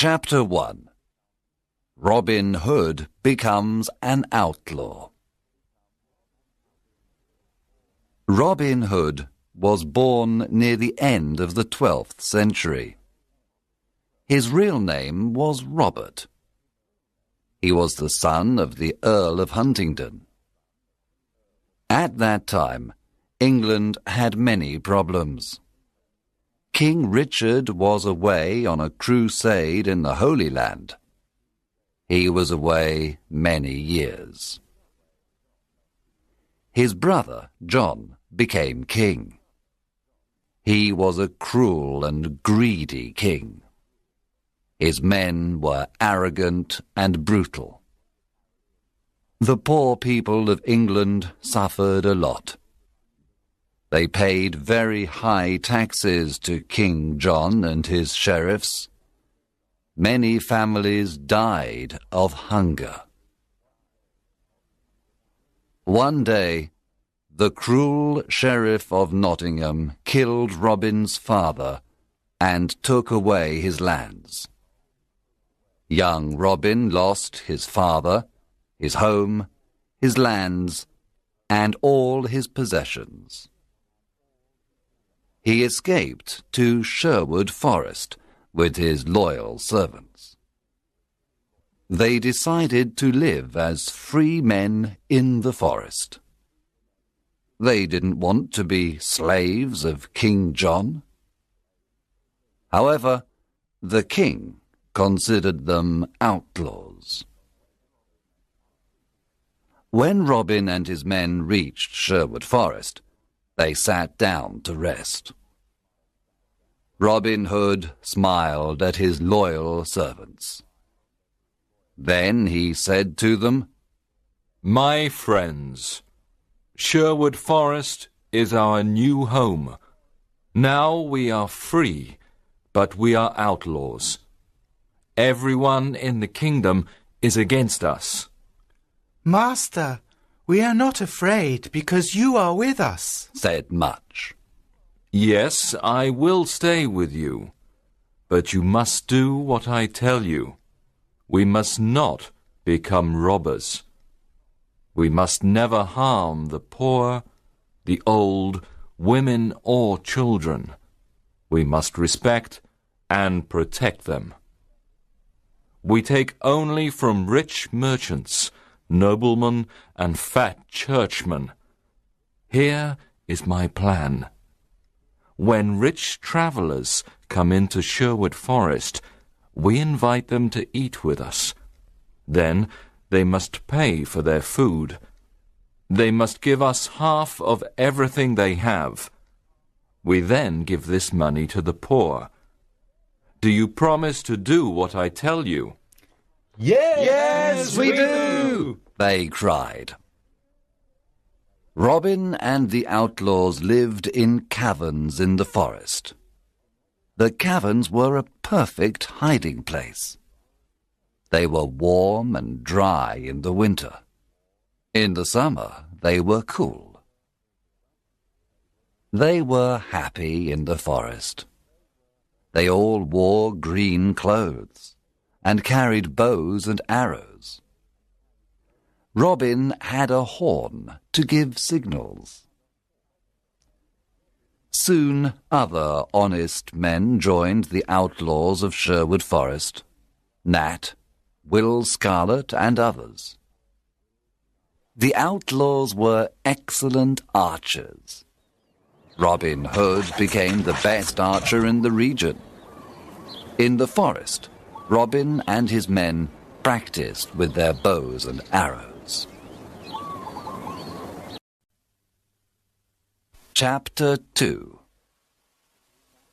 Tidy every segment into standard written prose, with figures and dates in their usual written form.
Chapter 1. Robin Hood becomes an outlaw. Robin Hood was born near the end of the 12th century. His real name was Robert. He was the son of the Earl of Huntingdon. At that time, England had many problems. King Richard was away on a crusade in the Holy Land. He was away many years. His brother, John, became king. He was a cruel and greedy king. His men were arrogant and brutal. The poor people of England suffered a lot. They paid very high taxes to King John and his sheriffs. Many families died of hunger. One day, the cruel sheriff of Nottingham killed Robin's father and took away his lands. Young Robin lost his father, his home, his lands, and all his possessions. He escaped to Sherwood Forest with his loyal servants. They decided to live as free men in the forest. They didn't want to be slaves of King John. However, the king considered them outlaws. When Robin and his men reached Sherwood Forest, they sat down to rest. Robin Hood smiled at his loyal servants. Then he said to them, "My friends, Sherwood Forest is our new home. Now we are free, but we are outlaws. Everyone in the kingdom is against us." "Master, we are not afraid because you are with us," said Much. "Yes, I will stay with you, but you must do what I tell you. We must not become robbers. We must never harm the poor, the old, women or children. We must respect and protect them. We take only from rich merchants, noblemen and fat churchmen. Here is my plan. When rich travellers come into Sherwood Forest, we invite them to eat with us. Then they must pay for their food. They must give us half of everything they have. We then give this money to the poor. Do you promise to do what I tell you?" Yes, we do, they cried. Robin and the outlaws lived in caverns in the forest. The caverns were a perfect hiding place. They were warm and dry in the winter. In the summer, they were cool. They were happy in the forest. They all wore green clothes and carried bows and arrows. Robin had a horn to give signals. Soon other honest men joined the outlaws of Sherwood Forest, Nat, Will Scarlet, and others. The outlaws were excellent archers. Robin Hood became the best archer in the region. In the forest, Robin and his men practiced with their bows and arrows. Chapter 2.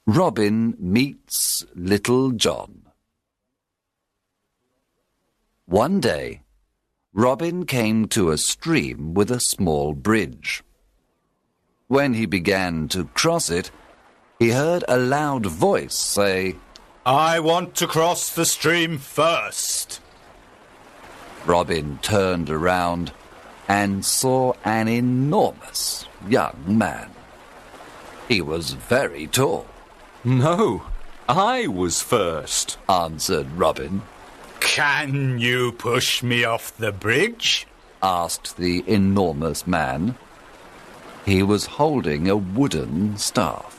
Robin meets Little John. One day, Robin came to a stream with a small bridge. When he began to cross it, he heard a loud voice say, "I want to cross the stream first." Robin turned around and saw an enormous young man. He was very tall. "No, I was first, answered Robin. Can you push me off the bridge? Asked the enormous man. He was holding a wooden staff.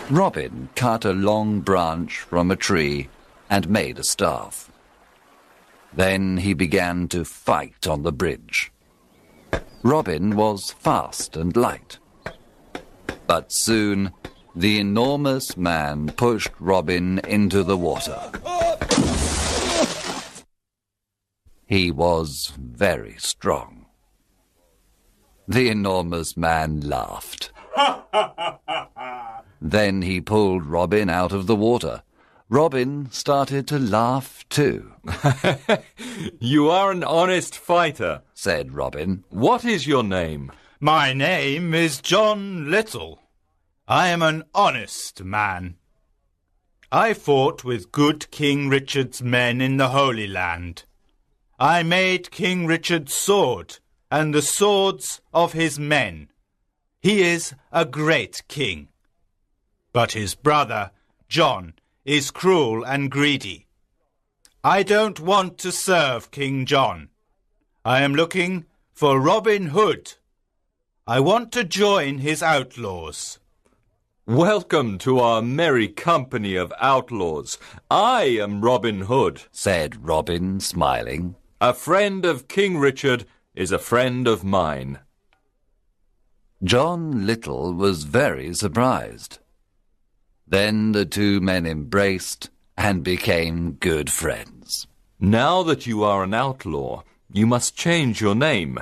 Robin cut a long branch from a tree and made a staff. Then he began to fight on the bridge. Robin was fast and light. But soon the enormous man pushed Robin into the water. He was very strong. The enormous man laughed. Then he pulled Robin out of the water. Robin started to laugh too. You are an honest fighter, said Robin. What is your name? My name is John Little. I am an honest man. I fought with good King Richard's men in the Holy Land. I made King Richard's sword and the swords of his men. He is a great king. But his brother, John, is cruel and greedy. I don't want to serve King John. I am looking for Robin Hood. I want to join his outlaws. Welcome to our merry company of outlaws. I am Robin Hood, said Robin, smiling. A friend of King Richard is a friend of mine. John Little was very surprised. Then the two men embraced and became good friends. Now that you are an outlaw, you must change your name.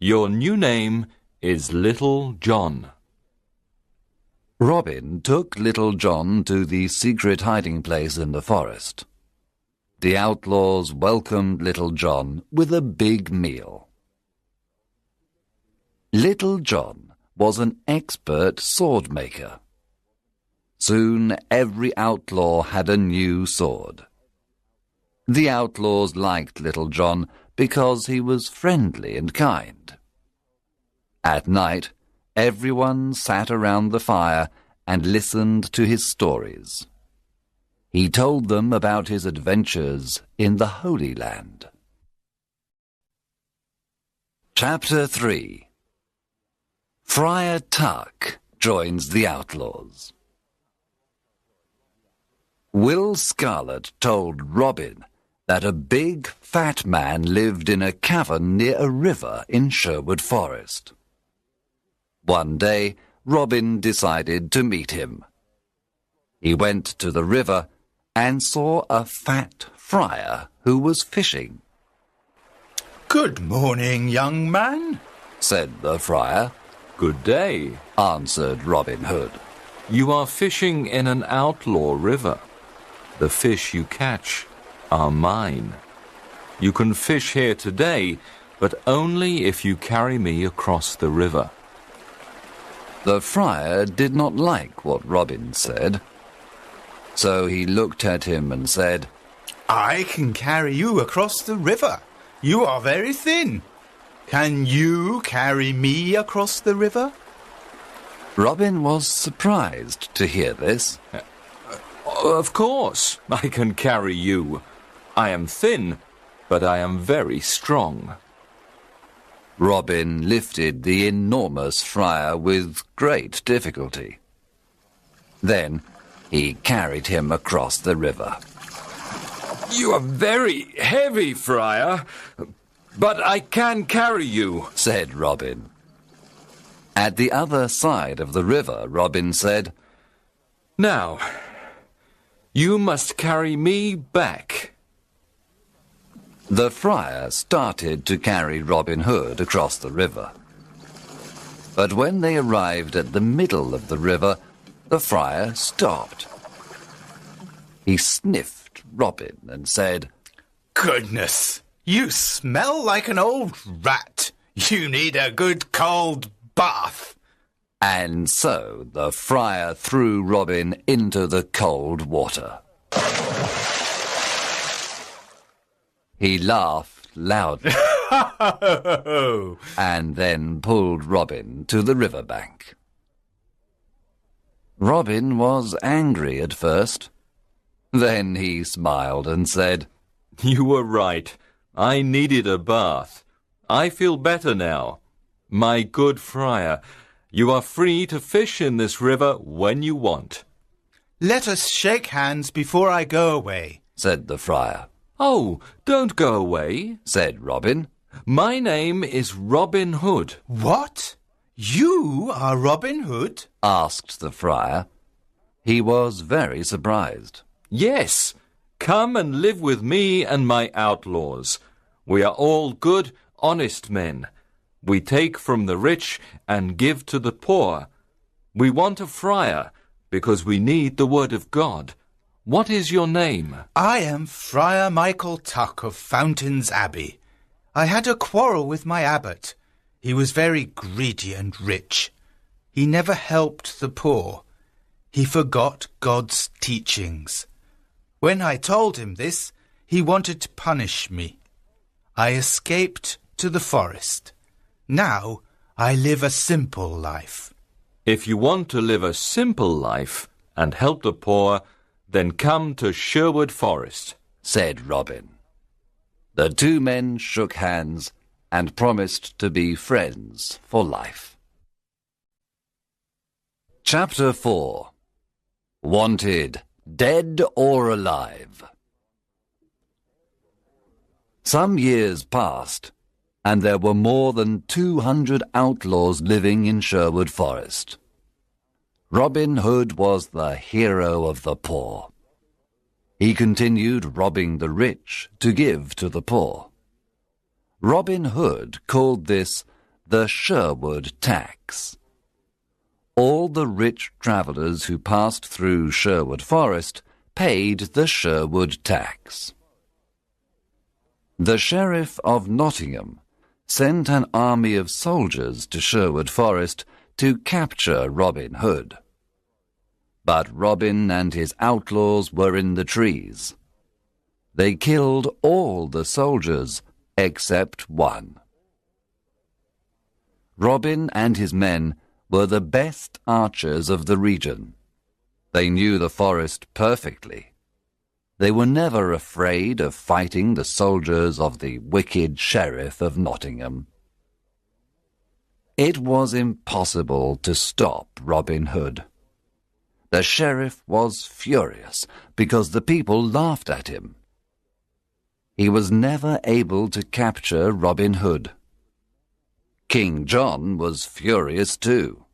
Your new name is Little John. Robin took Little John to the secret hiding place in the forest. The outlaws welcomed Little John with a big meal. Little John was an expert sword maker. Soon every outlaw had a new sword. The outlaws liked Little John because he was friendly and kind. At night, everyone sat around the fire and listened to his stories. He told them about his adventures in the Holy Land. Chapter 3. Friar Tuck joins the outlaws. Will Scarlet told Robin that a big, fat man lived in a cavern near a river in Sherwood Forest. One day, Robin decided to meet him. He went to the river and saw a fat friar who was fishing. Good morning, young man, said the friar. Good day, answered Robin Hood. You are fishing in an outlaw river. The fish you catch are mine. You can fish here today, but only if you carry me across the river. The friar did not like what Robin said, so he looked at him and said, I can carry you across the river. You are very thin. Can you carry me across the river? Robin was surprised to hear this. Of course, I can carry you. I am thin, but I am very strong. Robin lifted the enormous friar with great difficulty. Then he carried him across the river. You are very heavy, friar, but I can carry you, said Robin. At the other side of the river, Robin said, Now, you must carry me back. The friar started to carry Robin Hood across the river. But when they arrived at the middle of the river, the friar stopped. He sniffed Robin and said, Goodness, you smell like an old rat. You need a good cold bath. And so the friar threw Robin into the cold water. He laughed loudly and then pulled Robin to the riverbank. Robin was angry at first. Then he smiled and said, You were right. I needed a bath. I feel better now. My good friar, you are free to fish in this river when you want. Let us shake hands before I go away, said the friar. Oh, don't go away, said Robin. My name is Robin Hood. What? You are Robin Hood? Asked the friar. He was very surprised. Yes, come and live with me and my outlaws. We are all good, honest men. We take from the rich and give to the poor. We want a friar because we need the word of God. What is your name? I am Friar Michael Tuck of Fountains Abbey. I had a quarrel with my abbot. He was very greedy and rich. He never helped the poor. He forgot God's teachings. When I told him this, he wanted to punish me. I escaped to the forest. Now I live a simple life. If you want to live a simple life and help the poor, then come to Sherwood Forest, said Robin. The two men shook hands and promised to be friends for life. Chapter 4. Wanted, dead or alive. Some years passed, and there were more than 200 outlaws living in Sherwood Forest. Robin Hood was the hero of the poor. He continued robbing the rich to give to the poor. Robin Hood called this the Sherwood tax. All the rich travellers who passed through Sherwood Forest paid the Sherwood tax. The Sheriff of Nottingham sent an army of soldiers to Sherwood Forest to capture Robin Hood. But Robin and his outlaws were in the trees. They killed all the soldiers except one. Robin and his men were the best archers of the region. They knew the forest perfectly. They were never afraid of fighting the soldiers of the wicked Sheriff of Nottingham. It was impossible to stop Robin Hood. The sheriff was furious because the people laughed at him. He was never able to capture Robin Hood. King John was furious too.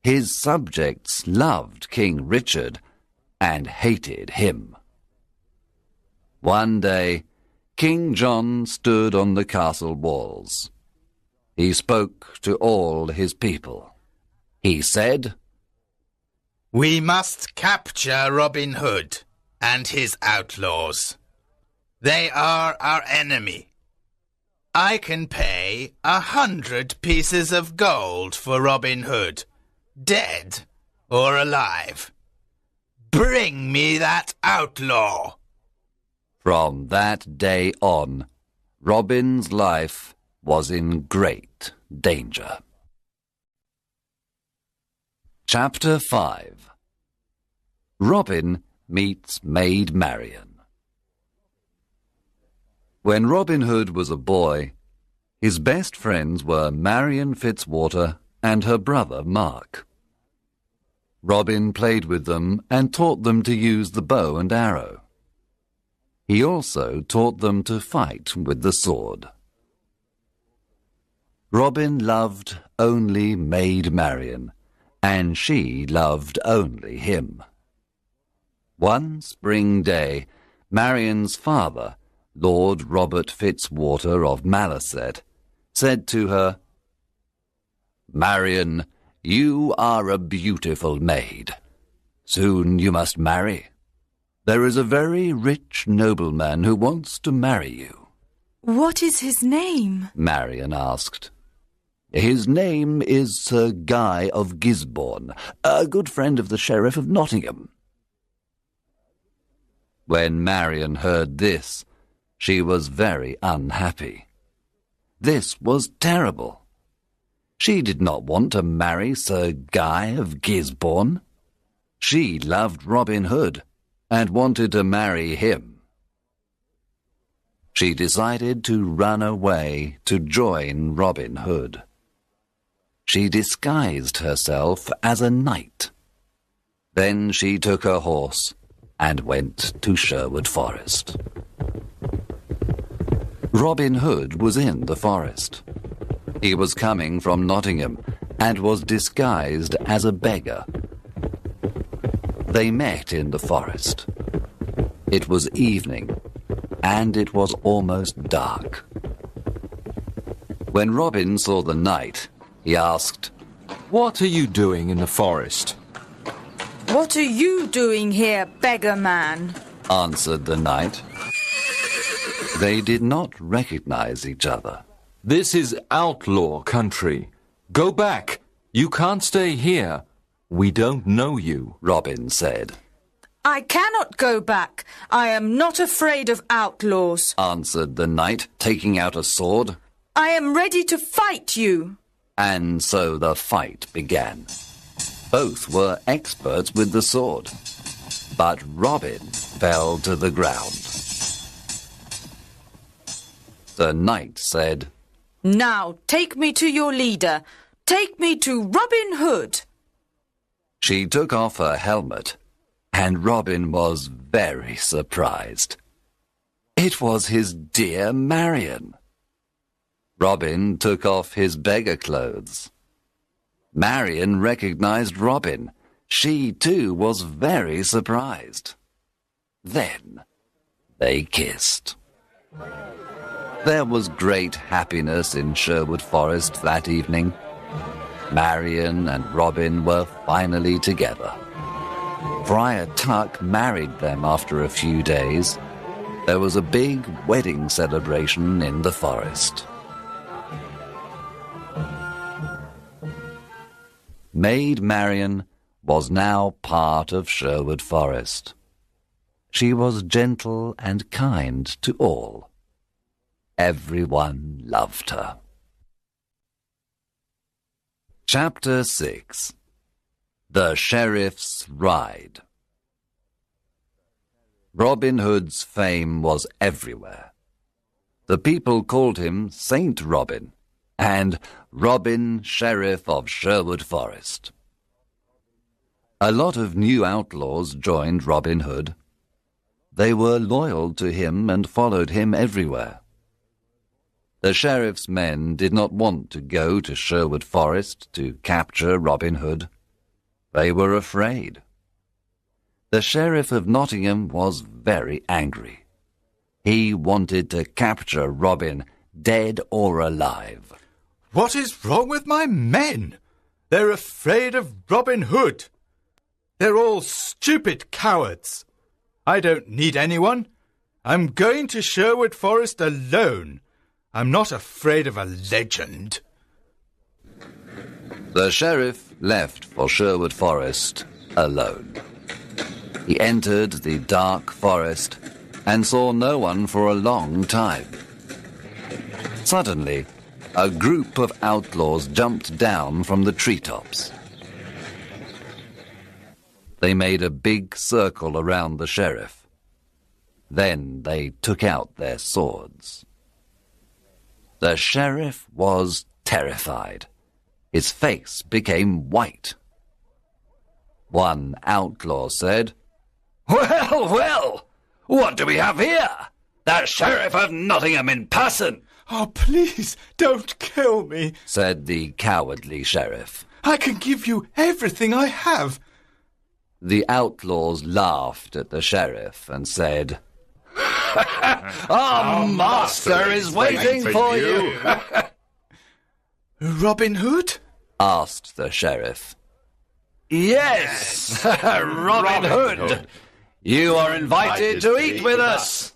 His subjects loved King Richard and hated him. One day, King John stood on the castle walls. He spoke to all his people. He said, We must capture Robin Hood and his outlaws. They are our enemy. I can pay 100 pieces of gold for Robin Hood, dead or alive. Bring me that outlaw. From that day on, Robin's life was in great danger. Chapter 5. Robin meets Maid Marian. When Robin Hood was a boy, his best friends were Marian Fitzwater and her brother Mark. Robin played with them and taught them to use the bow and arrow. He also taught them to fight with the sword. Robin loved only Maid Marian, and she loved only him. One spring day, Marian's father, Lord Robert Fitzwater of Malaset, said to her, Marian, you are a beautiful maid. Soon you must marry. There is a very rich nobleman who wants to marry you. What is his name? Marian asked. His name is Sir Guy of Gisborne, a good friend of the Sheriff of Nottingham. When Marian heard this, she was very unhappy. This was terrible. She did not want to marry Sir Guy of Gisborne. She loved Robin Hood and wanted to marry him. She decided to run away to join Robin Hood. She disguised herself as a knight. Then she took her horse and went to Sherwood Forest. Robin Hood was in the forest. He was coming from Nottingham and was disguised as a beggar. They met in the forest. It was evening, and it was almost dark. When Robin saw the knight, he asked, "What are you doing in the forest?" What are you doing here, beggar man? answered the knight. They did not recognize each other. "This is outlaw country. Go back. You can't stay here. We don't know you," Robin said. I cannot go back. I am not afraid of outlaws. Answered the knight, taking out a sword. I am ready to fight you. And so the fight began. Both were experts with the sword, but Robin fell to the ground. The knight said, Now take me to your leader. Take me to Robin Hood. She took off her helmet, and Robin was very surprised. It was his dear Marion. Robin took off his beggar clothes. Marion recognized Robin. She, too, was very surprised. Then they kissed. There was great happiness in Sherwood Forest that evening. Marion and Robin were finally together. Friar Tuck married them after a few days. There was a big wedding celebration in the forest. Maid Marian was now part of Sherwood Forest. She was gentle and kind to all. Everyone loved her. Chapter 6. The Sheriff's Ride. Robin Hood's fame was everywhere. The people called him Saint Robin and Robin, Sheriff of Sherwood Forest. A lot of new outlaws joined Robin Hood. They were loyal to him and followed him everywhere. The sheriff's men did not want to go to Sherwood Forest to capture Robin Hood. They were afraid. The Sheriff of Nottingham was very angry. He wanted to capture Robin, dead or alive. What is wrong with my men? They're afraid of Robin Hood. They're all stupid cowards. I don't need anyone. I'm going to Sherwood Forest alone. I'm not afraid of a legend. The sheriff left for Sherwood Forest alone. He entered the dark forest and saw no one for a long time. Suddenly, a group of outlaws jumped down from the treetops. They made a big circle around the sheriff. Then they took out their swords. The sheriff was terrified. His face became white. One outlaw said, "Well, well, what do we have here? The Sheriff of Nottingham in person!" Oh, please, don't kill me, said the cowardly sheriff. I can give you everything I have. The outlaws laughed at the sheriff and said, Our master is waiting for you. Robin Hood? asked the sheriff. Yes, Robin Hood. You are invited to eat with us.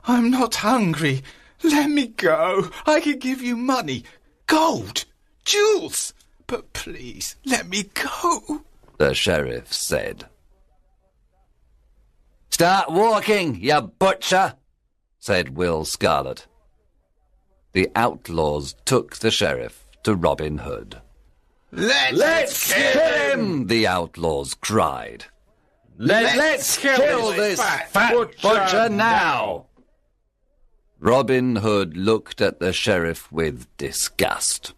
I'm not hungry. Let me go. I can give you money, gold, jewels. But please, let me go, the sheriff said. Start walking, you butcher, said Will Scarlet. The outlaws took the sheriff to Robin Hood. Let's Kill him! The outlaws cried. Let's kill this fat butcher now! Robin Hood looked at the sheriff with disgust.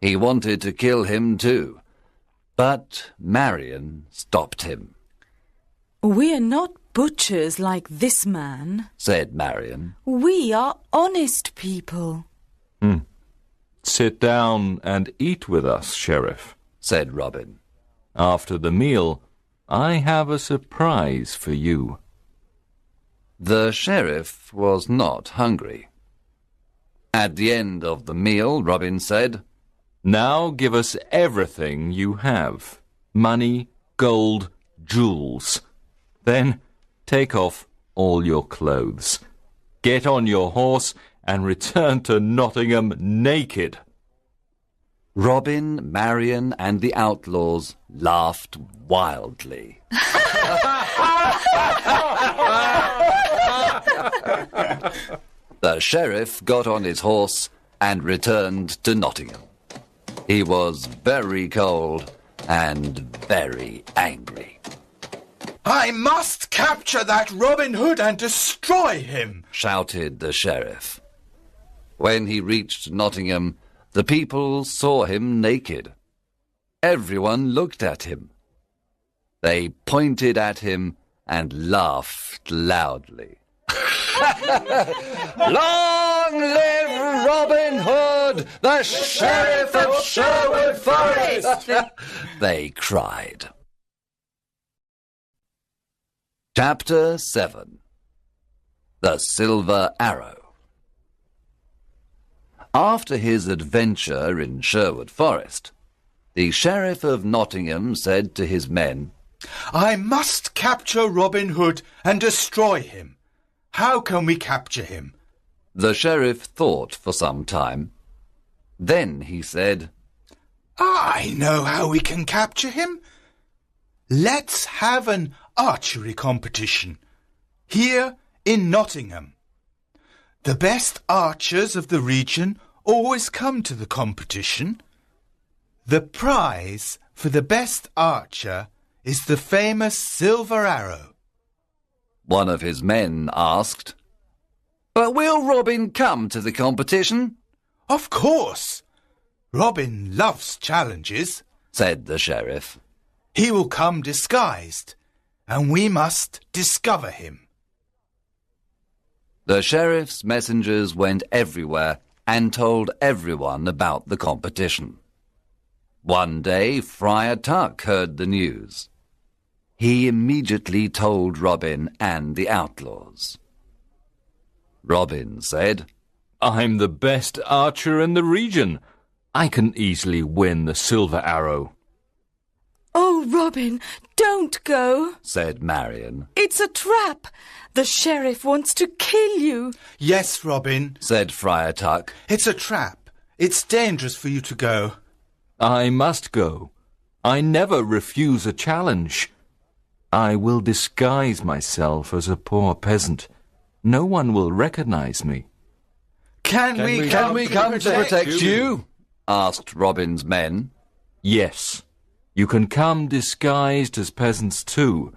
He wanted to kill him too, but Marion stopped him. We are not butchers like this man, said Marion. We are honest people. Sit down and eat with us, Sheriff, said Robin. After the meal, I have a surprise for you. The sheriff was not hungry. At the end of the meal, Robin said, Now give us everything you have. Money, gold, jewels. Then take off all your clothes. Get on your horse and return to Nottingham naked. Robin, Marion, and the outlaws laughed wildly. The sheriff got on his horse and returned to Nottingham. He was very cold and very angry. I must capture that Robin Hood and destroy him, shouted the sheriff. When he reached Nottingham, the people saw him naked. Everyone looked at him. They pointed at him and laughed loudly. Long live Robin Hood, the Sheriff of Sherwood Forest! They cried. Chapter 7. The Silver Arrow. After his adventure in Sherwood Forest, the Sheriff of Nottingham said to his men, I must capture Robin Hood and destroy him. How can we capture him? The sheriff thought for some time. Then he said, I know how we can capture him. Let's have an archery competition here in Nottingham. The best archers of the region always come to the competition. The prize for the best archer is the famous silver arrow. One of his men asked, But will Robin come to the competition? Of course. Robin loves challenges, said the sheriff. He will come disguised, and we must discover him. The sheriff's messengers went everywhere and told everyone about the competition. One day, Friar Tuck heard the news. He immediately told Robin and the outlaws. Robin said, I'm the best archer in the region. I can easily win the silver arrow. Oh, Robin, don't go, said Marion. It's a trap. The sheriff wants to kill you. Yes, Robin, said Friar Tuck. It's a trap. It's dangerous for you to go. I must go. I never refuse a challenge. I will disguise myself as a poor peasant. No one will recognize me. Can we come to protect you? Asked Robin's men. Yes. You can come disguised as peasants too.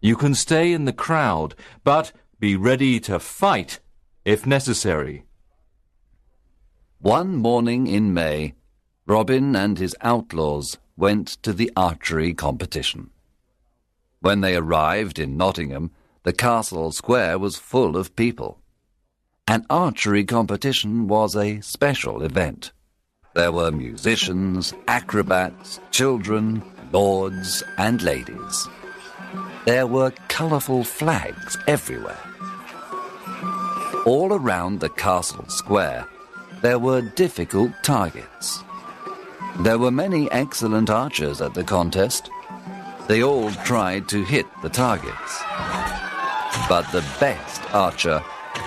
You can stay in the crowd, but be ready to fight if necessary. One morning in May, Robin and his outlaws went to the archery competition. When they arrived in Nottingham, the castle square was full of people. An archery competition was a special event. There were musicians, acrobats, children, lords and ladies. There were colourful flags everywhere. All around the castle square, there were difficult targets. There were many excellent archers at the contest. They all tried to hit the targets. But the best archer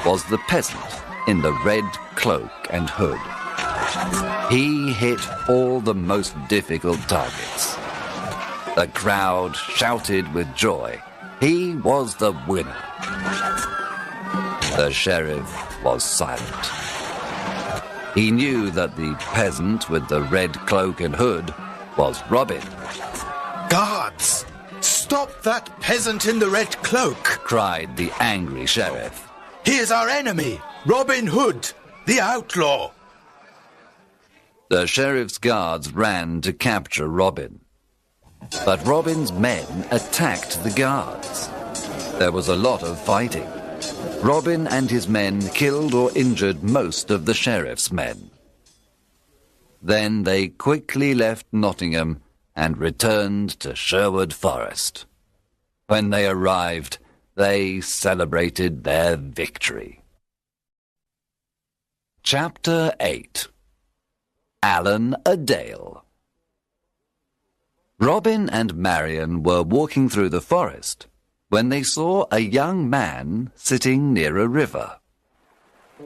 was the peasant in the red cloak and hood. He hit all the most difficult targets. The crowd shouted with joy. He was the winner. The sheriff was silent. He knew that the peasant with the red cloak and hood was Robin. Guards! Stop that peasant in the red cloak! Cried the angry sheriff. He is our enemy, Robin Hood, the outlaw. The sheriff's guards ran to capture Robin. But Robin's men attacked the guards. There was a lot of fighting. Robin and his men killed or injured most of the sheriff's men. Then they quickly left Nottingham and returned to Sherwood Forest. When they arrived, they celebrated their victory. Chapter 8. Alan a Dale. Robin and Marion were walking through the forest when they saw a young man sitting near a river.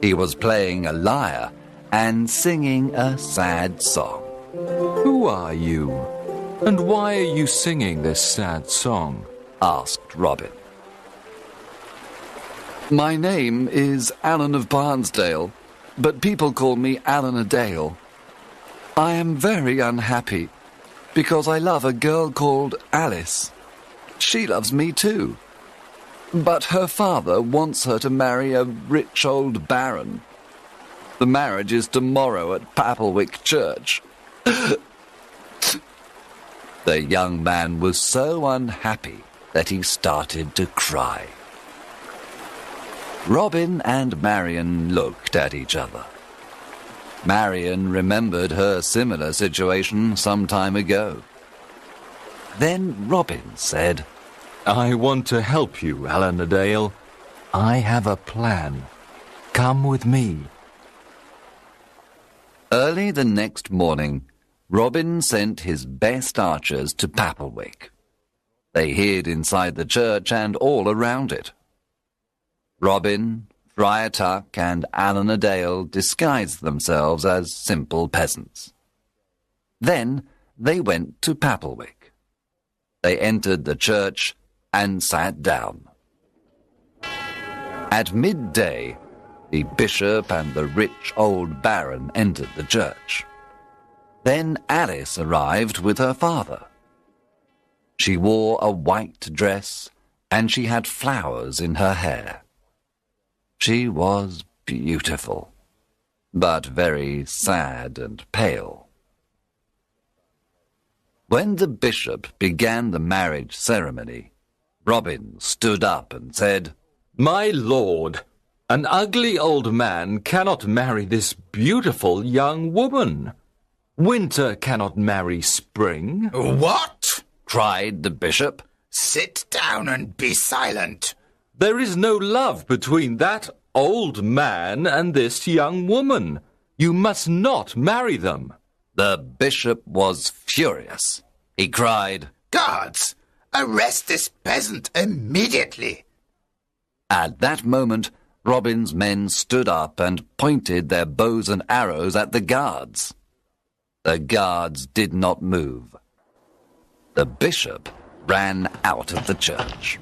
He was playing a lyre and singing a sad song. Who are you? And why are you singing this sad song? Asked Robin. My name is Alan of Barnesdale, but people call me Alan a Dale. I am very unhappy because I love a girl called Alice. She loves me too. But her father wants her to marry a rich old baron. The marriage is tomorrow at Papelwick Church. The young man was so unhappy that he started to cry. Robin and Marion looked at each other. Marion remembered her similar situation some time ago. Then Robin said, I want to help you, Alan a Dale. I have a plan. Come with me. Early the next morning, Robin sent his best archers to Papelwick. They hid inside the church and all around it. Robin, Friar Tuck, and Alan a Dale disguised themselves as simple peasants. Then they went to Papelwick. They entered the church and sat down. At midday, the bishop and the rich old baron entered the church. Then Alice arrived with her father. She wore a white dress and she had flowers in her hair. She was beautiful, but very sad and pale. When the bishop began the marriage ceremony, Robin stood up and said, My lord, an ugly old man cannot marry this beautiful young woman. Winter cannot marry spring. What? Cried the bishop. Sit down and be silent. There is no love between that old man and this young woman. You must not marry them. The bishop was furious. He cried, Guards, arrest this peasant immediately. At that moment, Robin's men stood up and pointed their bows and arrows at the guards. The guards did not move. The bishop ran out of the church.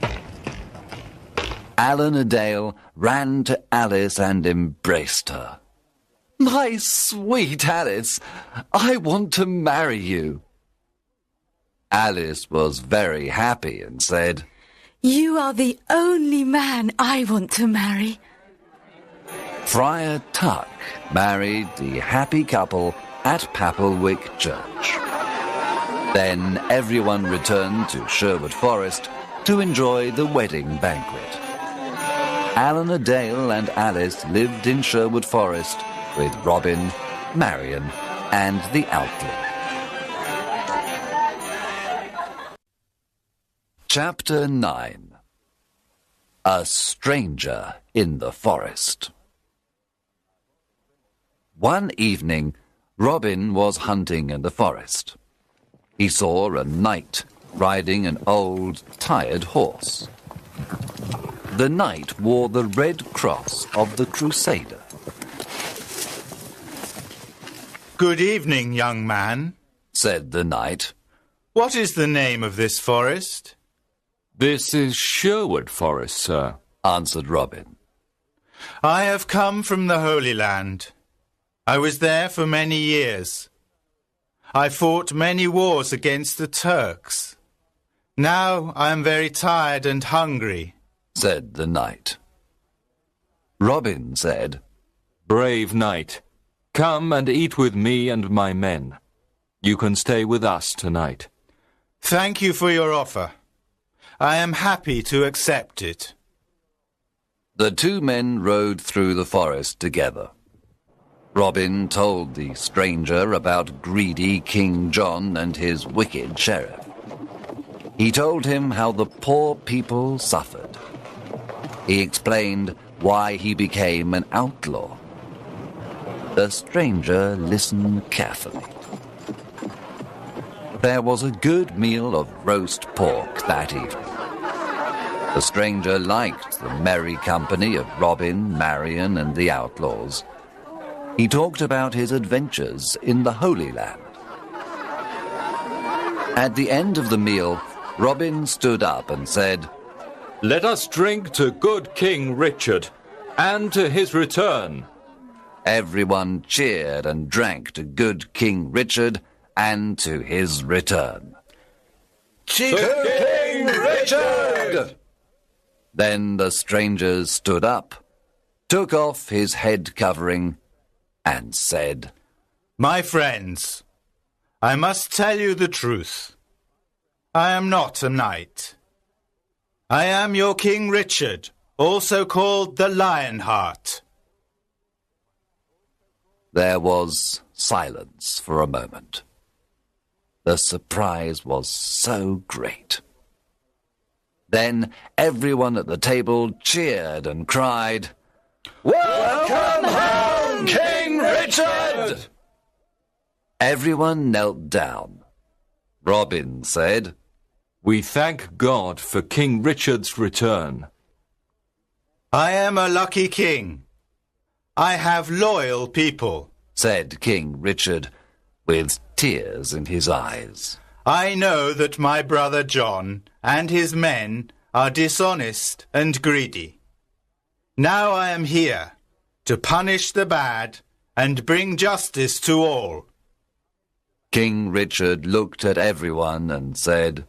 Alan a Dale ran to Alice and embraced her. My sweet Alice, I want to marry you. Alice was very happy and said, You are the only man I want to marry. Friar Tuck married the happy couple at Papelwick Church. Then everyone returned to Sherwood Forest to enjoy the wedding banquet. Alan a Dale and Alice lived in Sherwood Forest with Robin, Marion, and the outlaw. Chapter 9. A Stranger in the Forest. One evening, Robin was hunting in the forest. He saw a knight riding an old, tired horse. The knight wore the red cross of the Crusader. Good evening, young man, said the knight. What is the name of this forest? This is Sherwood Forest, sir, answered Robin. I have come from the Holy Land. I was there for many years. I fought many wars against the Turks. Now I am very tired and hungry," said the knight. Robin said, "Brave knight, come and eat with me and my men. You can stay with us tonight." "Thank you for your offer. I am happy to accept it." The two men rode through the forest together. Robin told the stranger about greedy King John and his wicked sheriff. He told him how the poor people suffered. He explained why he became an outlaw. The stranger listened carefully. There was a good meal of roast pork that evening. The stranger liked the merry company of Robin, Marion, and the outlaws. He talked about his adventures in the Holy Land. At the end of the meal, Robin stood up and said, "Let us drink to good King Richard, and to his return." Everyone cheered and drank to good King Richard and to his return. "To King Richard! Then the stranger stood up, took off his head covering, and said, My friends, I must tell you the truth. I am not a knight. I am your King Richard, also called the Lionheart." There was silence for a moment. The surprise was so great. Then everyone at the table cheered and cried, "Welcome home, King Richard!" Everyone knelt down. Robin said, "We thank God for King Richard's return." "I am a lucky king. I have loyal people," said King Richard, with tears in his eyes. "I know that my brother John and his men are dishonest and greedy. Now I am here to punish the bad and bring justice to all." King Richard looked at everyone and said,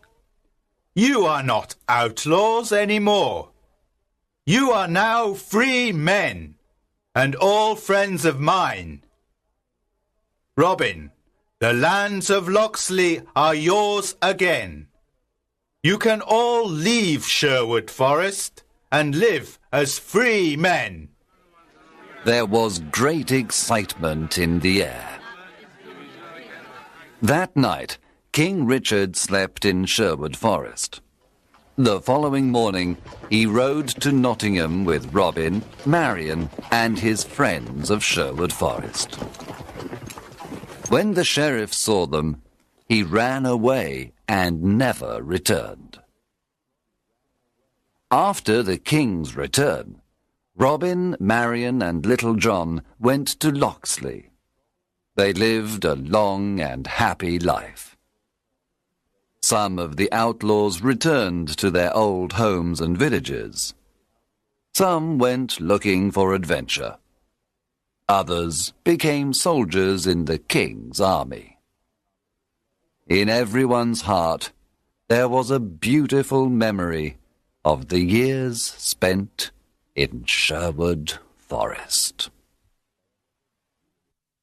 "You are not outlaws anymore. You are now free men, and all friends of mine. Robin, the lands of Locksley are yours again. You can all leave Sherwood Forest and live as free men." There was great excitement in the air. That night, King Richard slept in Sherwood Forest. The following morning, he rode to Nottingham with Robin, Marion, and his friends of Sherwood Forest. When the sheriff saw them, he ran away and never returned. After the king's return, Robin, Marion, and Little John went to Locksley. They lived a long and happy life. Some of the outlaws returned to their old homes and villages. Some went looking for adventure. Others became soldiers in the king's army. In everyone's heart, there was a beautiful memory of the years spent in Sherwood Forest.